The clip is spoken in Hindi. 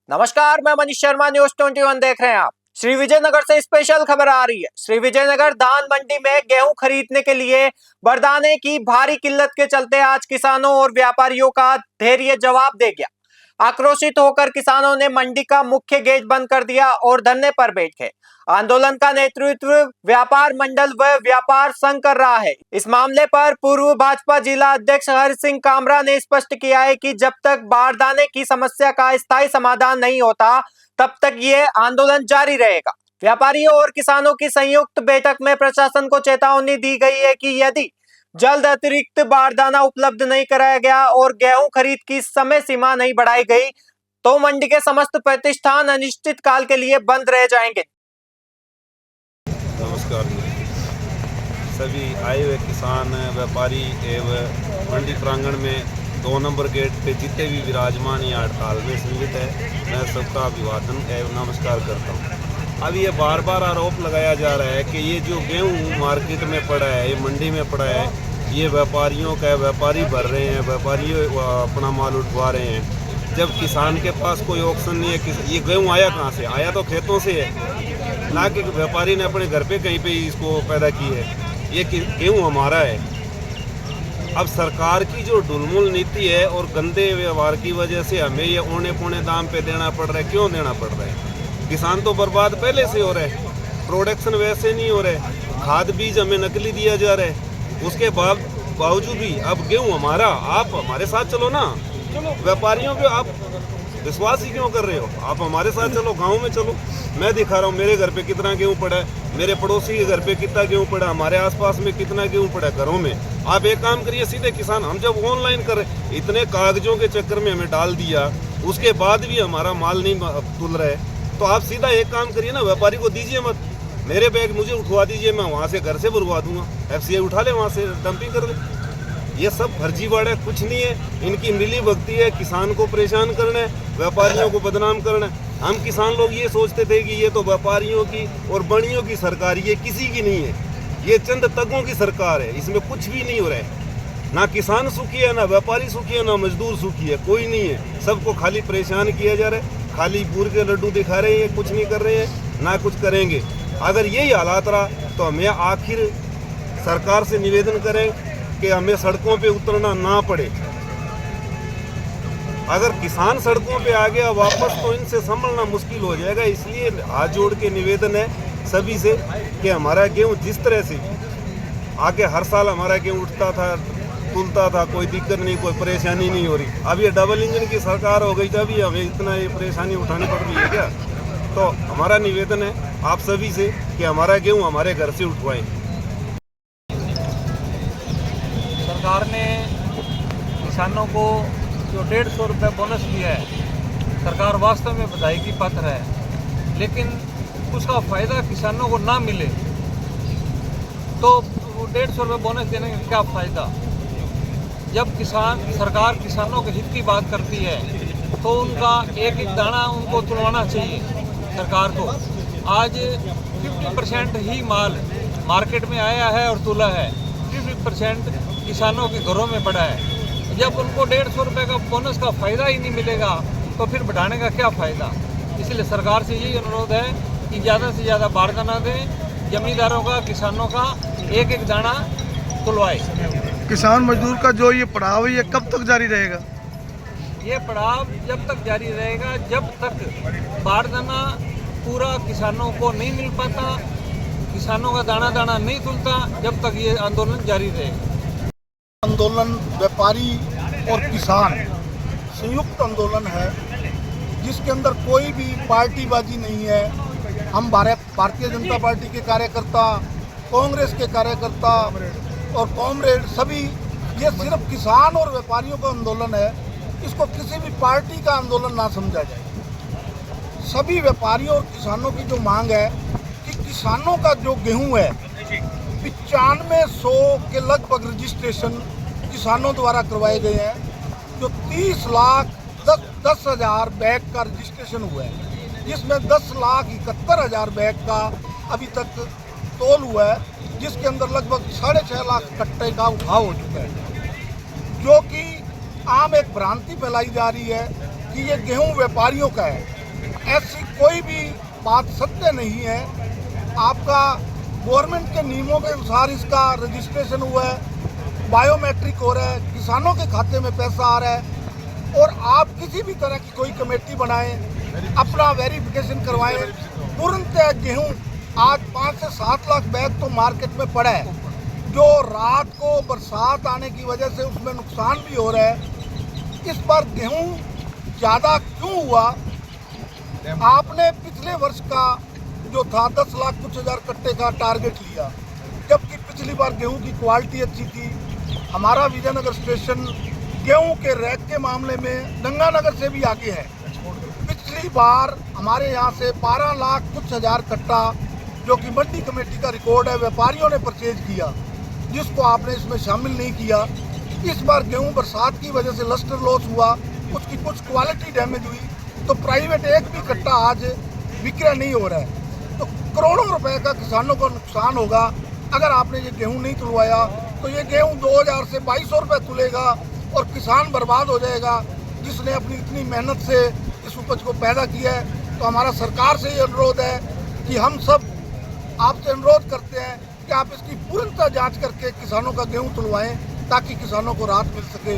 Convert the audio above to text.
नमस्कार, मैं मनीष शर्मा, न्यूज 21 देख रहे हैं आप। श्री विजयनगर से स्पेशल खबर आ रही है। श्री विजयनगर धान मंडी में गेहूं खरीदने के लिए बारदाने की भारी किल्लत के चलते आज किसानों और व्यापारियों का धैर्य जवाब दे गया। आक्रोशित होकर किसानों ने मंडी का मुख्य गेट बंद कर दिया और धरने पर बैठ गए। आंदोलन का नेतृत्व व्यापार मंडल व व्यापार संघ कर रहा है। इस मामले पर पूर्व भाजपा जिला अध्यक्ष हरि सिंह कामरा ने स्पष्ट किया है कि जब तक बारदाने की समस्या का स्थायी समाधान नहीं होता तब तक ये आंदोलन जारी रहेगा। व्यापारियों और किसानों की संयुक्त बैठक में प्रशासन को चेतावनी दी गई है कि यदि जल्द अतिरिक्त बारदाना उपलब्ध नहीं कराया गया और गेहूं खरीद की समय सीमा नहीं बढ़ाई गई तो मंडी के समस्त प्रतिष्ठान अनिश्चित काल के लिए बंद रह जाएंगे। नमस्कार। सभी आए हुए किसान व्यापारी एवं मंडी प्रांगण में 2 नंबर गेट पे जितने भी विराजमान या हड़ताल में सम्मिलित है, मैं सबका अभिवादन एवं नमस्कार करता हूँ। अब ये बार बार आरोप लगाया जा रहा है कि ये जो गेहूँ मार्केट में पड़ा है, ये मंडी में पड़ा है, ये व्यापारियों का, व्यापारी भर रहे हैं, व्यापारी अपना माल उठवा रहे हैं, जब किसान के पास कोई ऑप्शन नहीं है। ये गेहूँ आया कहाँ से? आया तो खेतों से है, ना कि व्यापारी ने अपने घर पे कहीं पे इसको पैदा की है। ये गेहूँ हमारा है। अब सरकार की जो ढुलमुल नीति है और गंदे व्यवहार की वजह से हमें ये औने पौने दाम पे देना पड़ रहा है। क्यों देना पड़ रहा है? किसान तो बर्बाद पहले से हो रहा है, प्रोडक्शन वैसे नहीं हो रहा है, खाद बीज हमें नकली दिया जा रहा है। उसके बावजूद भी अब गेहूँ हमारा, आप हमारे साथ चलो ना। व्यापारियों पे आप विश्वास ही क्यों कर रहे हो? आप हमारे साथ चलो, गाँव में चलो, मैं दिखा रहा हूँ मेरे घर पे कितना गेहूँ पड़ा है, मेरे पड़ोसी के घर पे कितना गेहूँ पड़ा, हमारे आसपास में कितना गेहूँ पड़ा है घरों में। आप एक काम करिए, सीधे किसान, हम जब ऑनलाइन कर रहे, इतने कागजों के चक्कर में हमें डाल दिया, उसके बाद भी हमारा माल नहीं तुल रहा है, तो आप सीधा एक काम करिए ना, व्यापारी को दीजिए मत, मेरे बैग मुझे उठवा दीजिए, मैं वहाँ से घर से भरवा दूंगा, FCI उठा ले, वहाँ से डंपिंग कर ले। ये सब फर्जीवाड़ा है, कुछ नहीं है। इनकी मिली भगती है, किसान को परेशान करना है, व्यापारियों को बदनाम करना है। हम किसान लोग ये सोचते थे कि ये तो व्यापारियों की और बड़ियों की सरकार, ये किसी की नहीं है, ये चंद तगों की सरकार है, इसमें कुछ भी नहीं हो रहा है। ना किसान सुखी है, ना व्यापारी सुखी है, ना मजदूर सुखी है, कोई नहीं है। सबको खाली परेशान किया जा रहा है, खाली बूर के लड्डू दिखा रहे हैं, कुछ नहीं कर रहे हैं, ना कुछ करेंगे। अगर यही हालात रहा तो हमें आखिर सरकार से निवेदन करें कि हमें सड़कों पे उतरना ना पड़े। अगर किसान सड़कों पे आ गया वापस तो इनसे संभलना मुश्किल हो जाएगा। इसलिए हाथ जोड़ के निवेदन है सभी से कि हमारा गेहूँ जिस तरह से आगे हर साल हमारा गेहूँ उठता था, तुलता था, कोई दिक्कत नहीं, कोई परेशानी नहीं हो रही। अब ये डबल इंजन की सरकार हो गई, तभी हमें इतना ये परेशानी उठानी पड़ रही है क्या? तो हमारा निवेदन है आप सभी से कि हमारा गेहूँ हमारे घर से उठवाएं। सरकार ने किसानों को जो 150 रुपये बोनस दिया है, सरकार वास्तव में बधाई की पात्र है, लेकिन उसका फ़ायदा किसानों को ना मिले तो 150 रुपये बोनस देने का क्या फ़ायदा? जब सरकार किसानों के हित की बात करती है तो उनका एक एक दाना उनको तुलवाना चाहिए सरकार को। आज 50% ही माल मार्केट में आया है और तुला है, 50% किसानों के घरों में पड़ा है। जब उनको 150 रुपये का बोनस का फ़ायदा ही नहीं मिलेगा तो फिर बढ़ाने का क्या फ़ायदा? इसलिए सरकार से यही अनुरोध है कि ज़्यादा से ज़्यादा बारदाना दें, जमींदारों का, किसानों का एक एक दाना तुलवाए। किसान मजदूर का जो ये पड़ाव है, ये कब तक जारी रहेगा? ये पड़ाव जब तक जारी रहेगा जब तक बारदाना पूरा किसानों को नहीं मिल पाता, किसानों का दाना दाना नहीं तुलता, जब तक ये आंदोलन जारी रहेगा। आंदोलन व्यापारी और किसान संयुक्त आंदोलन है, जिसके अंदर कोई भी पार्टीबाजी नहीं है। हम भारतीय जनता पार्टी के कार्यकर्ता, कांग्रेस के कार्यकर्ता और कॉमरेड सभी, ये सिर्फ किसान और व्यापारियों का आंदोलन है। इसको किसी भी पार्टी का आंदोलन ना समझा जाए। सभी व्यापारियों और किसानों की जो मांग है कि किसानों का जो गेहूं है 9500 के लगभग रजिस्ट्रेशन किसानों द्वारा करवाए गए हैं, जो 30,10,000 बैग का रजिस्ट्रेशन हुआ है, जिसमें 10,71,000 बैग का अभी तक तोल हुआ है, जिसके अंदर लगभग 6.5 लाख कट्टे का उठाव हो चुका है। जो कि आम एक भ्रांति फैलाई जा रही है कि ये गेहूं व्यापारियों का है। ऐसी कोई भी बात सत्य नहीं है। आपका गवर्नमेंट के नियमों के अनुसार इसका रजिस्ट्रेशन हुआ है, बायोमेट्रिक हो रहा है, किसानों के खाते में पैसा आ रहा है। और आप किसी भी तरह की कोई कमेटी बनाएं, अपना वेरिफिकेशन करवाएं, तुरंत गेहूं आज 5 से 7 लाख बैग तो मार्केट में पड़ा है, जो रात को बरसात आने की वजह से उसमें नुकसान भी हो रहा है। इस बार गेहूं ज़्यादा क्यों हुआ? आपने पिछले वर्ष का जो था 10 लाख कुछ हज़ार कट्टे का टारगेट लिया, जबकि पिछली बार गेहूं की क्वालिटी अच्छी थी। हमारा विजयनगर स्टेशन गेहूं के रैक के मामले में गंगानगर से भी आगे है। पिछली बार हमारे यहाँ से 12 लाख कुछ हज़ार कट्टा, जो कि मंडी कमेटी का रिकॉर्ड है, व्यापारियों ने परचेज किया, जिसको आपने इसमें शामिल नहीं किया। इस बार गेहूं बरसात की वजह से लस्टर लॉस हुआ, उसकी कुछ क्वालिटी डैमेज हुई, तो प्राइवेट एक भी कट्टा आज विक्रय नहीं हो रहा है। तो करोड़ों रुपए का किसानों को नुकसान होगा अगर आपने ये गेहूं नहीं तुलवाया। तो ये गेहूं 2000 से 2200 रुपये तुलेगा और किसान बर्बाद हो जाएगा, जिसने अपनी इतनी मेहनत से इस उपज को पैदा किया है। तो हमारा सरकार से ये अनुरोध है कि हम सब आपसे अनुरोध करते हैं कि आप इसकी पूर्णतः जांच करके किसानों का गेहूं तुलवाएं, ताकि किसानों को राहत मिल सके।